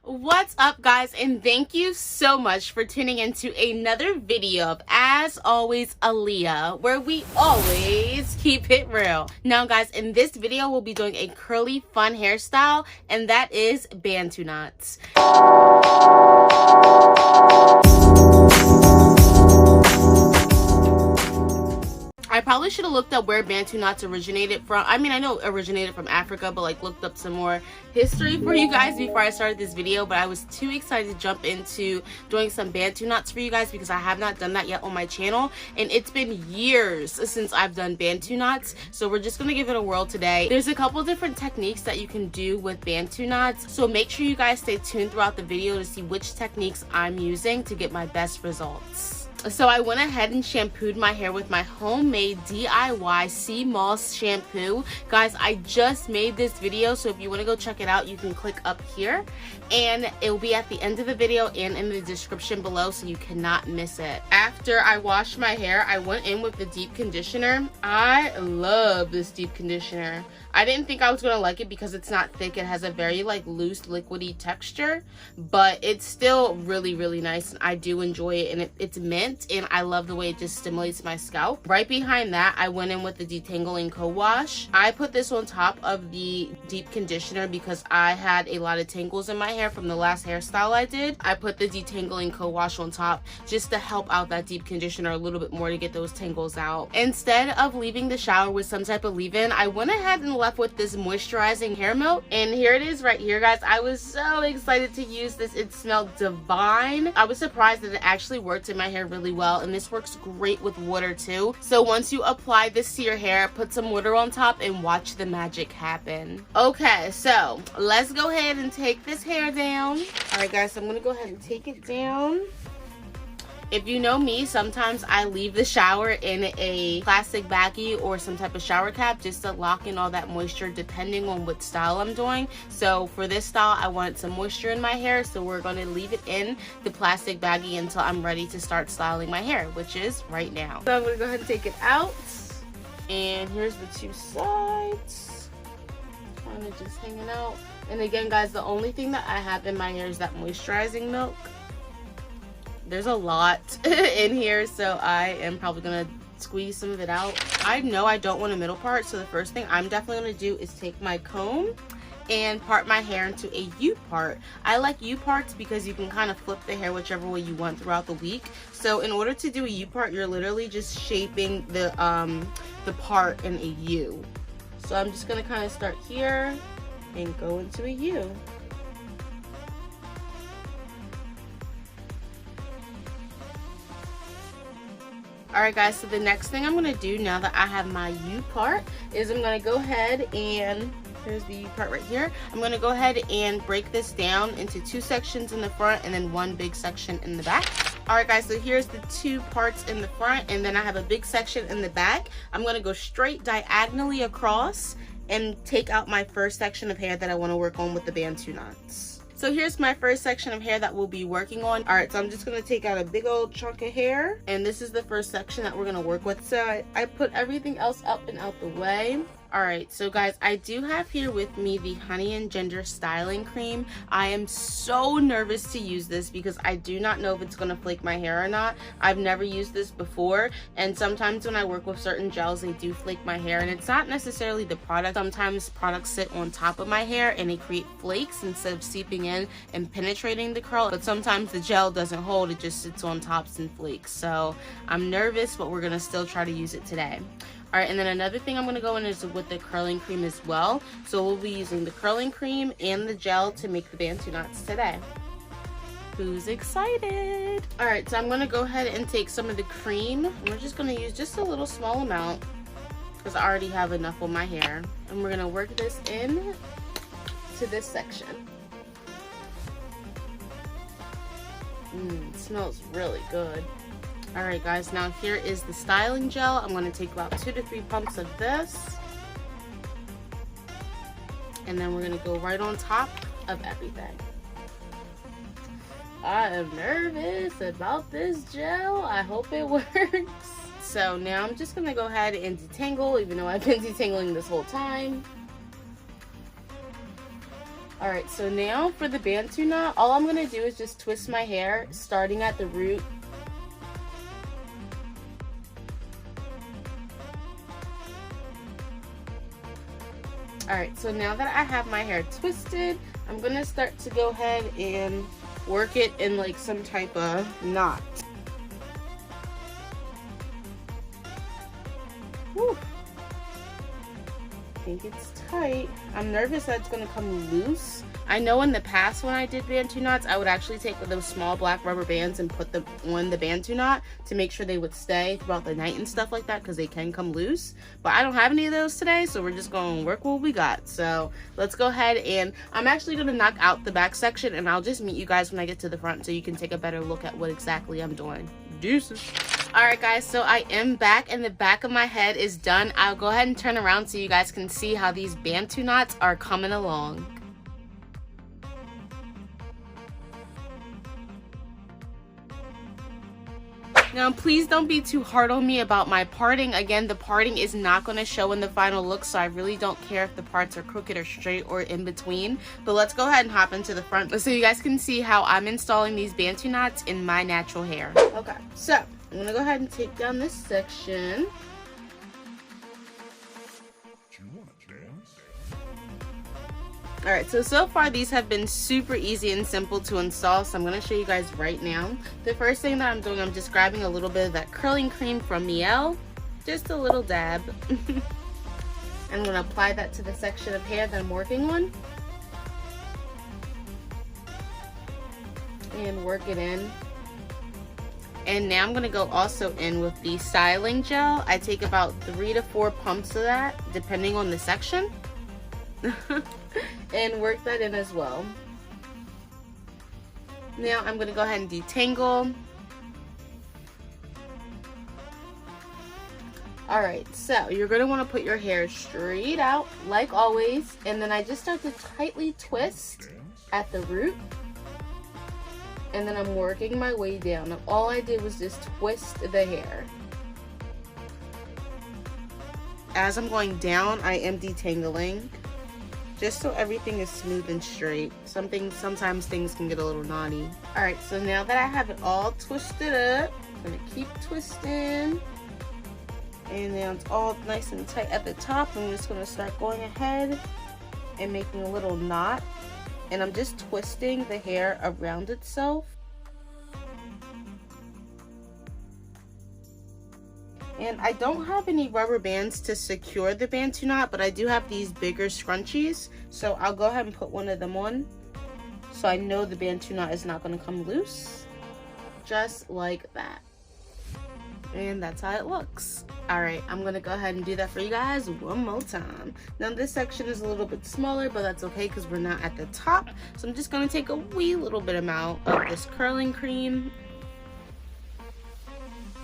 What's up, guys, and thank you so much for tuning into another video of As Always Aleia, where we always keep it real. Now guys, in this video we'll be doing a curly fun hairstyle, and that is Bantu knots. I probably should have looked up where Bantu knots originated from. I mean, I know it originated from Africa, but like looked up some more history for you guys before I started this video. But I was too excited to jump into doing some Bantu knots for you guys because I have not done that yet on my channel. And it's been years since I've done Bantu knots. So we're just going to give it a whirl today. There's a couple different techniques that you can do with Bantu knots. So make sure you guys stay tuned throughout the video to see which techniques I'm using to get my best results. So I went ahead and shampooed my hair with my homemade DIY sea moss shampoo. Guys, I just made this video, so if you want to go check it out, you can click up here. And it will be at the end of the video and in the description below, so you cannot miss it. After I washed my hair, I went in with the deep conditioner. I love this deep conditioner. I didn't think I was going to like it because it's not thick. It has a very like loose liquidy texture, but it's still really, really nice. And I do enjoy it, and it's mint, and I love the way it just stimulates my scalp. Right behind that, I went in with the detangling co-wash. I put this on top of the deep conditioner because I had a lot of tangles in my hair from the last hairstyle I did. I put the detangling co-wash on top just to help out that deep conditioner a little bit more to get those tangles out. Instead of leaving the shower with some type of leave-in, I went ahead and left with this moisturizing hair milk, and here it is right here, guys. I was so excited to use this. It smelled divine. I was surprised that it actually worked in my hair really well, and this works great with water too. So once you apply this to your hair, put some water on top and watch the magic happen. Okay, so let's go ahead and take this hair down. All right guys, so I'm gonna go ahead and take it down. If you know me, sometimes I leave the shower in a plastic baggie or some type of shower cap just to lock in all that moisture depending on what style I'm doing. So for this style, I wanted some moisture in my hair, so we're going to leave it in the plastic baggie until I'm ready to start styling my hair, which is right now. So I'm going to go ahead and take it out, and here's the two sides. Kind of just hanging out. And again, guys, the only thing that I have in my hair is that moisturizing milk. There's a lot in here, so I am probably gonna squeeze some of it out. I know I don't want a middle part, so the first thing I'm definitely gonna do is take my comb and part my hair into a U part. I like U parts because you can kind of flip the hair whichever way you want throughout the week. So in order to do a U part, you're literally just shaping the part in a U. So I'm just gonna kind of start here and go into a U. Alright guys, so the next thing I'm going to do now that I have my U part is I'm going to go ahead and, here's the U part right here. I'm going to go ahead and break this down into two sections in the front and then one big section in the back. Alright guys, so here's the two parts in the front, and then I have a big section in the back. I'm going to go straight diagonally across and take out my first section of hair that I want to work on with the Bantu knots. So here's my first section of hair that we'll be working on. All right, so I'm just gonna take out a big old chunk of hair, and this is the first section that we're gonna work with. So I put everything else up and out the way. All right, so guys, I do have here with me the Honey and Ginger styling cream. I am so nervous to use this because I do not know if it's gonna flake my hair or not. I've never used this before, and sometimes when I work with certain gels, they do flake my hair, and it's not necessarily the product. Sometimes products sit on top of my hair and they create flakes instead of seeping in and penetrating the curl, but sometimes the gel doesn't hold, it just sits on tops and flakes. So I'm nervous, but we're gonna still try to use it today. All right, and then another thing I'm going to go in is with the curling cream as well. So we'll be using the curling cream and the gel to make the Bantu knots today. Who's excited? All right, so I'm going to go ahead and take some of the cream. We're just going to use just a little small amount because I already have enough on my hair. And we're going to work this in to this section. It smells really good. Alright guys, now here is the styling gel. I'm going to take about 2 to 3 pumps of this. And then we're going to go right on top of everything. I am nervous about this gel. I hope it works. So now I'm just going to go ahead and detangle, even though I've been detangling this whole time. Alright, so now for the Bantu knot, all I'm going to do is just twist my hair starting at the root. Alright, so now that I have my hair twisted, I'm going to start to go ahead and work it in like some type of knot. Whew. I think it's tight. I'm nervous that it's going to come loose. I know in the past when I did Bantu knots, I would actually take those small black rubber bands and put them on the Bantu knot to make sure they would stay throughout the night and stuff like that, because they can come loose. But I don't have any of those today, so we're just going to work what we got. So let's go ahead, and I'm actually going to knock out the back section, and I'll just meet you guys when I get to the front so you can take a better look at what exactly I'm doing. Deuces. Alright guys, so I am back and the back of my head is done. I'll go ahead and turn around so you guys can see how these Bantu knots are coming along. Now, please don't be too hard on me about my parting. Again, the parting is not going to show in the final look, so I really don't care if the parts are crooked or straight or in between. But let's go ahead and hop into the front so you guys can see how I'm installing these Bantu knots in my natural hair. Okay, so I'm going to go ahead and take down this section. Alright, so far these have been super easy and simple to install, so I'm going to show you guys right now. The first thing that I'm doing, I'm just grabbing a little bit of that curling cream from Mielle, just a little dab. And I'm going to apply that to the section of hair that I'm working on. And work it in. And now I'm going to go also in with the styling gel. I take about 3 to 4 pumps of that, depending on the section. And work that in as well. Now I'm going to go ahead and detangle. Alright, so you're going to want to put your hair straight out like always, and then I just start to tightly twist at the root, and then I'm working my way down. And all I did was just twist the hair. As I'm going down, I am detangling, just so everything is smooth and straight. Sometimes things can get a little knotty. Alright, so now that I have it all twisted up, I'm gonna keep twisting. And now it's all nice and tight at the top. I'm just gonna start going ahead and making a little knot. And I'm just twisting the hair around itself. And I don't have any rubber bands to secure the Bantu knot, but I do have these bigger scrunchies. So I'll go ahead and put one of them on, so I know the Bantu knot is not going to come loose. Just like that. And that's how it looks. Alright, I'm going to go ahead and do that for you guys one more time. Now this section is a little bit smaller, but that's okay because we're not at the top. So I'm just going to take a wee little bit amount of this curling cream.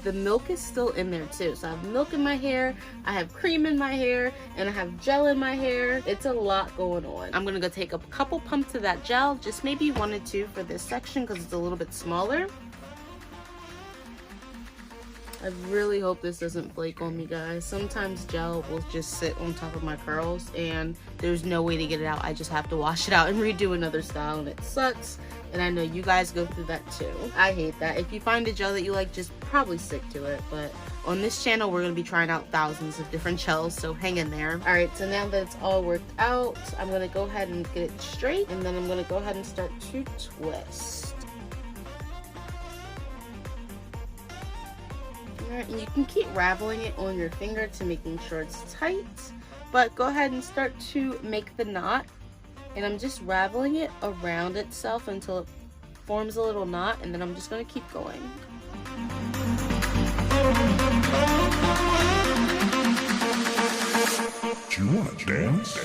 The milk is still in there too. So I have milk in my hair, I have cream in my hair, and I have gel in my hair. It's a lot going on. I'm gonna go take a couple pumps of that gel, just maybe 1 or 2 for this section because it's a little bit smaller. I really hope this doesn't flake on me, guys. Sometimes gel will just sit on top of my curls and there's no way to get it out. I just have to wash it out and redo another style, and it sucks. And I know you guys go through that too. I hate that. If you find a gel that you like, just probably stick to it. But on this channel, we're going to be trying out thousands of different gels, so hang in there. Alright, so now that it's all worked out, I'm going to go ahead and get it straight. And then I'm going to go ahead and start to twist. Alright, and you can keep raveling it on your finger to making sure it's tight. But go ahead and start to make the knot. And I'm just raveling it around itself until it forms a little knot, and then I'm just going to keep going. Do you want to dance?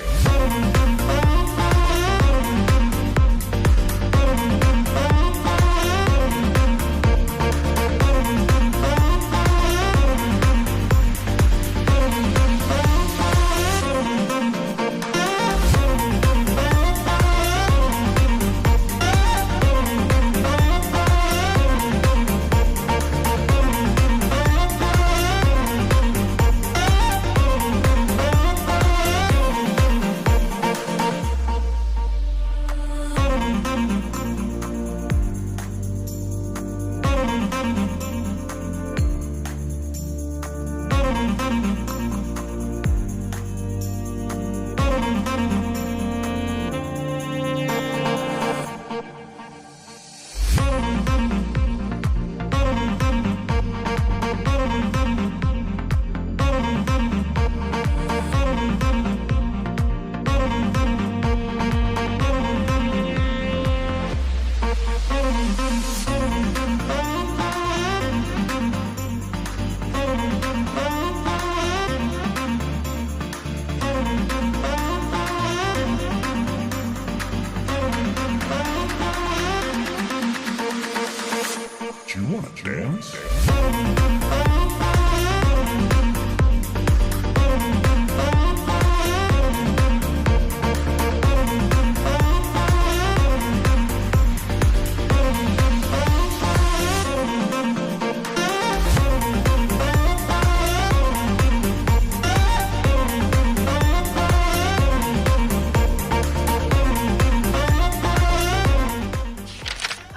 You wanna dance?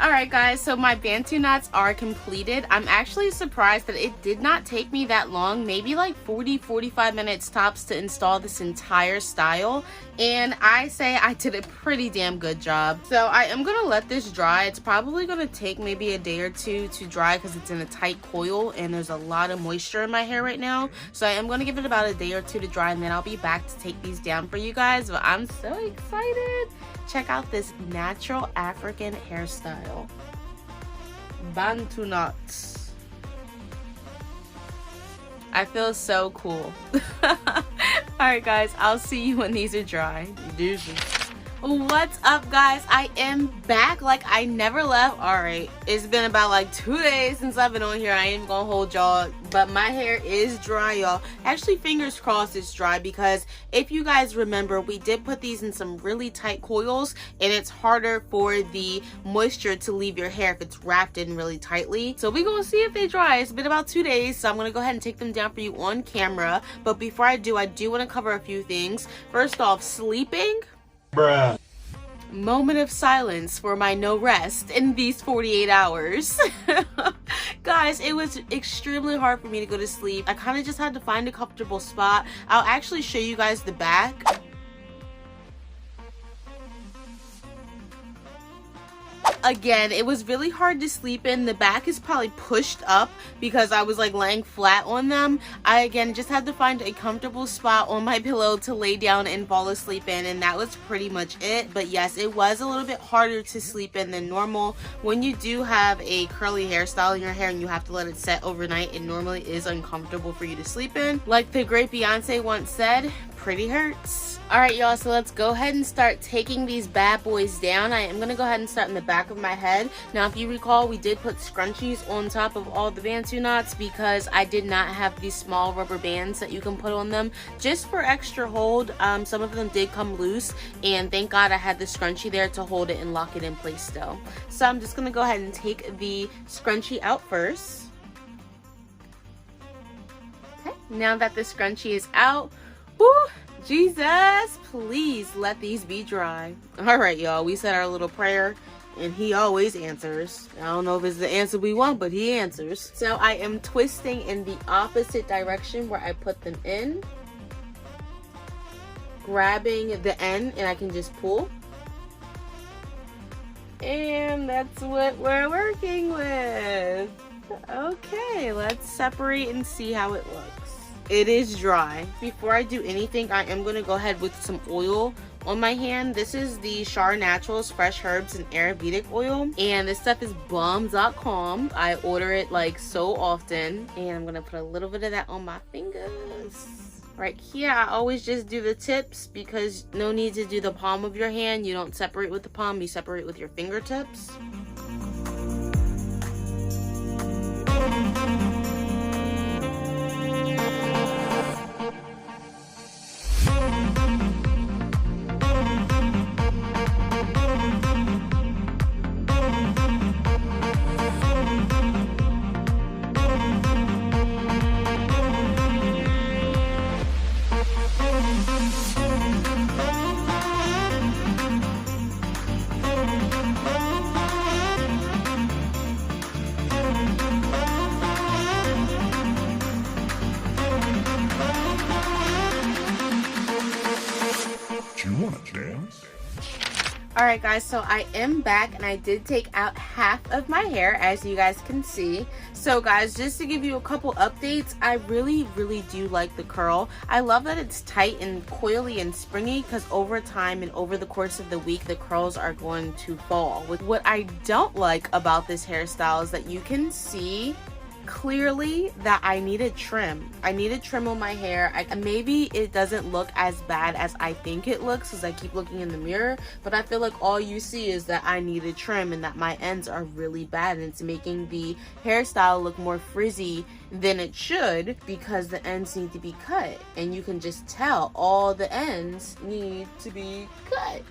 Alright guys, so my Bantu knots are completed. I'm actually surprised that it did not take me that long, maybe like 40-45 minutes tops to install this entire style, and I say I did a pretty damn good job. So I am gonna let this dry. It's probably gonna take maybe a day or two to dry because it's in a tight coil and there's a lot of moisture in my hair right now. So I am gonna give it about a day or two to dry, and then I'll be back to take these down for you guys. But I'm so excited. Check out this natural African hairstyle. Bantu knots. I feel so cool. Alright guys, I'll see you when these are dry. Deuces. What's up guys? I am back like I never left. Alright, it's been about like 2 days since I've been on here. I ain't even gonna hold y'all, but my hair is dry, y'all. Actually, fingers crossed it's dry, because if you guys remember, we did put these in some really tight coils, and it's harder for the moisture to leave your hair if it's wrapped in really tightly. So we're gonna see if they dry. It's been about 2 days, so I'm gonna go ahead and take them down for you on camera. But before I do want to cover a few things. First off, sleeping. Bruh. Moment of silence for my no rest in these 48 hours. Guys, it was extremely hard for me to go to sleep. I kind of just had to find a comfortable spot. I'll actually show you guys the back. Again, it was really hard to sleep in. The back is probably pushed up because I was like laying flat on them. I again just had to find a comfortable spot on my pillow to lay down and fall asleep in, and that was pretty much it. But yes, it was a little bit harder to sleep in than normal. When you do have a curly hairstyle in your hair and you have to let it set overnight, it normally is uncomfortable for you to sleep in. Like the great Beyonce once said, pretty hurts. Alright y'all, so let's go ahead and start taking these bad boys down. I am going to go ahead and start in the back of my head. Now if you recall, we did put scrunchies on top of all the Bantu knots because I did not have these small rubber bands that you can put on them just for extra hold. Some of them did come loose, and thank God I had the scrunchie there to hold it and lock it in place still. So I'm just going to go ahead and take the scrunchie out first. Okay, now that the scrunchie is out, whoo, Jesus, please let these be dry. Alright y'all, we said our little prayer and he always answers. I don't know if it's the answer we want, but he answers. So I am twisting in the opposite direction where I put them in, grabbing the end, and I can just pull. And that's what we're working with. Okay, let's separate and see how it looks. It is dry. Before I do anything, I am going to go ahead with some oil on my hand. This is the Char Naturals Fresh Herbs and Ayurvedic oil, and this stuff is bomb.com. I order it like so often, and I'm going to put a little bit of that on my fingers. Right here, I always just do the tips because no need to do the palm of your hand. You don't separate with the palm, you separate with your fingertips. You wanna dance? Alright guys, so I am back and I did take out half of my hair, as you guys can see. So guys, just to give you a couple updates, I really do like the curl. I love that it's tight and coily and springy, because over time and over the course of the week, the curls are going to fall. What I don't like about this hairstyle is that you can see clearly that I need a trim. I need a trim on my hair. Maybe it doesn't look as bad as I think it looks because I keep looking in the mirror, but I feel like all you see is that I need a trim and that my ends are really bad, and it's making the hairstyle look more frizzy than it should because the ends need to be cut, and you can just tell all the ends need to be cut.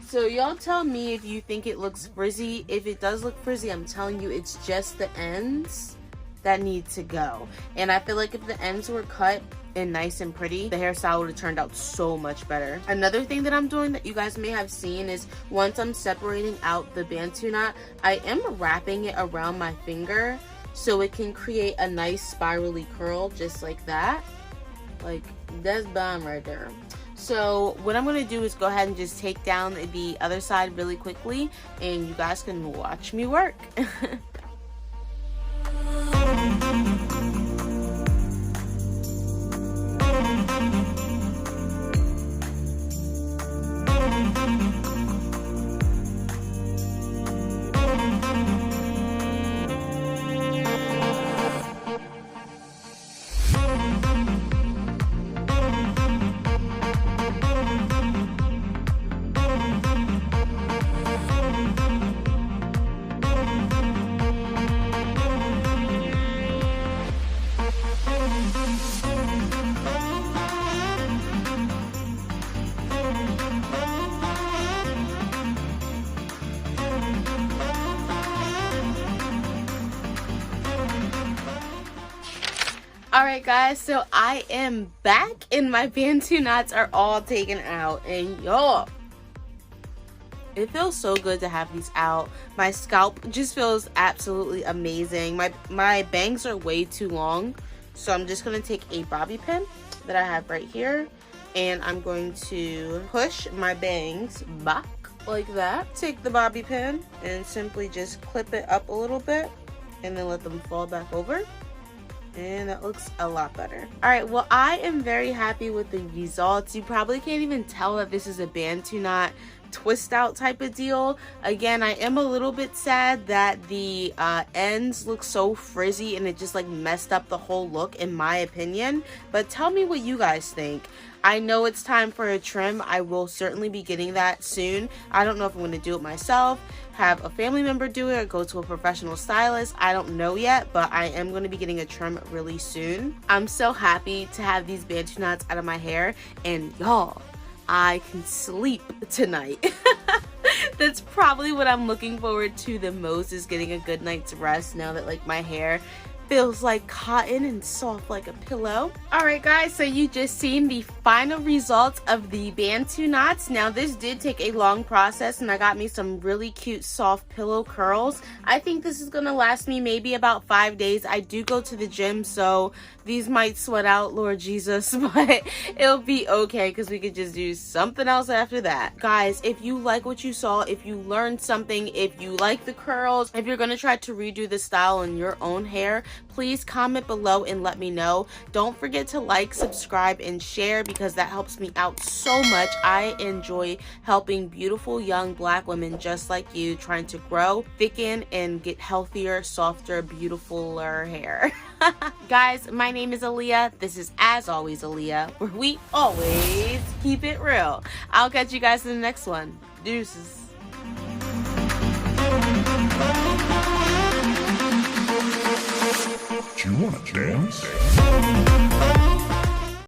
So y'all tell me if you think it looks frizzy. If it does look frizzy, I'm telling you it's just the ends that need to go. And I feel like if the ends were cut and nice and pretty, the hairstyle would have turned out so much better. Another thing that I'm doing that you guys may have seen is once I'm separating out the Bantu knot, I am wrapping it around my finger so it can create a nice spirally curl just like that. Like, that's bomb right there. So what I'm going to do is go ahead and just take down the other side really quickly, and you guys can watch me work. Alright guys, so I am back and my Bantu knots are all taken out, and y'all, it feels so good to have these out. My scalp just feels absolutely amazing. My bangs are way too long, so I'm just going to take a bobby pin that I have right here, and I'm going to push my bangs back like that. Take the bobby pin and simply just clip it up a little bit and then let them fall back over. And that looks a lot better. Alright, well, I am very happy with the results. You probably can't even tell that this is a Bantu knot twist out type of deal. Again, I am a little bit sad that the ends look so frizzy and it just like messed up the whole look in my opinion. But tell me what you guys think. I know it's time for a trim. I will certainly be getting that soon. I don't know if I'm going to do it myself, have a family member do it, or go to a professional stylist. I don't know yet, but I am going to be getting a trim really soon. I'm so happy to have these Bantu knots out of my hair, and y'all, I can sleep tonight. That's probably what I'm looking forward to the most, is getting a good night's rest now that like my hair feels like cotton and soft like a pillow. Alright guys, so you just seen the final results of the Bantu knots. Now this did take a long process and I got me some really cute soft pillow curls. I think this is gonna last me maybe about 5 days. I do go to the gym, so these might sweat out, Lord Jesus, but it'll be okay because we could just do something else after that. Guys, if you like what you saw, if you learned something, if you like the curls, if you're gonna try to redo the style in your own hair, please comment below and let me know. Don't forget to like, subscribe, and share because that helps me out so much. I enjoy helping beautiful young black women just like you trying to grow, thicken, and get healthier, softer, beautifuler hair. Guys, my name is Aleia. This is As Always Aleia, where we always keep it real. I'll catch you guys in the next one. Deuces. You wanna dance?